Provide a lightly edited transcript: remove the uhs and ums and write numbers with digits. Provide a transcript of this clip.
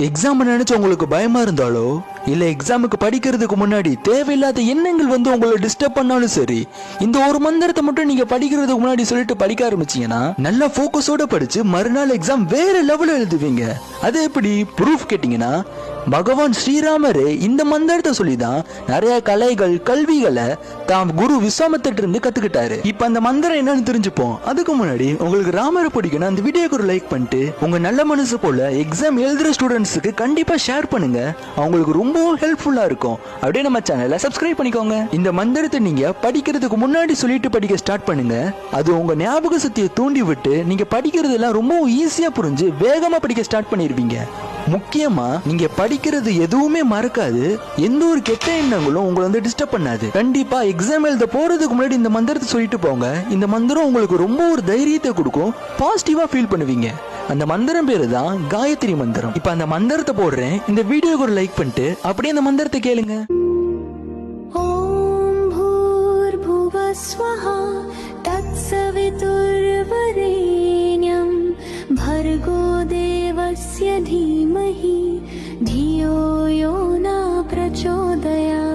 Exam நினைச்சு உங்களுக்கு பயமா இருந்தாலோ இல்ல எக்ஸாமுக்கு படிக்கிறதுக்கு முன்னாடி தேவையில்லாத எண்ணங்கள் வந்து உங்களை டிஸ்டர்ப் பண்ணாலும் சரி, இந்த ஒரு மந்திரத்தை மட்டும் நீங்க படிக்கிறதுக்கு முன்னாடி சொல்லிட்டு படிக்க ஆரம்பிச்சீங்கன்னா நல்லா போக்கஸோட படிச்சு மறுநாள் எக்ஸாம் வேற லெவல்ல எழுதுவீங்க. அது எப்படி ப்ரூஃப் கேட்டீங்கன்னா, பகவான் ஸ்ரீராமரே இந்த மந்திரத்தை சொல்லிதான் நிறைய கலைகள் கல்விகளை தாம் குரு விஸ்வாமித்திரர் இருந்து கத்துக்கிட்டாரு. இப்ப அந்த மந்திரம் என்னன்னு தெரிஞ்சுப்போம். அதுக்கு முன்னாடி உங்களுக்கு ராமரை பிடிக்கணும், அந்த வீடியோக்கு ஒரு லைக் பண்ணிட்டு உங்க நல்ல மனசு போல எக்ஸாம் எழுதுற ஸ்டூடெண்ட்ஸுக்கு கண்டிப்பா ஷேர் பண்ணுங்க. அவங்களுக்கு ரொம்ப ஹெல்ப்ஃபுல்லா இருக்கும். அப்படியே நம்ம சேனலை சப்ஸ்கிரைப் பண்ணிக்கோங்க. இந்த மந்திரத்தை நீங்க படிக்கிறதுக்கு முன்னாடி சொல்லிட்டு படிக்க ஸ்டார்ட் பண்ணுங்க. அது உங்க ஞாபக சக்தியை தூண்டி விட்டு நீங்க படிக்கிறதெல்லாம் ரொம்ப ஈஸியா புரிஞ்சு வேகமா படிக்க ஸ்டார்ட் பண்ணிருவீங்க. முக்கியமா நீங்க படிக்கிறது எதுவுமே மறக்காது, எந்த ஒரு கெட்ட எண்ணங்களும் உங்களை வந்து டிஸ்டர்ப் பண்ணாது. கண்டிப்பா எக்ஸாம் எழுத போறதுக்கு முன்னாடி இந்த மந்திரத்தை சொல்லிட்டு போங்க. இந்த மந்திரம் உங்களுக்கு ரொம்ப ஒரு தைரியத்தை கொடுக்கும், பாசிட்டிவா ஃபீல் பண்ணுவீங்க. அந்த மந்திரம் பேரு தான் காயத்ரி மந்திரம். இப்ப அந்த மந்திரத்தை போடுறேன், இந்த வீடியோக்கு ஒரு லைக் பண்ணிட்டு அப்படியே அந்த மந்திரத்தை கேளுங்க. ஓம் பூர்புவः ஸ்வஹ தத்சவிதுர்வரேண்யம் भर्गो देवस्य धीमहि धियो यो न प्रचोदयात्.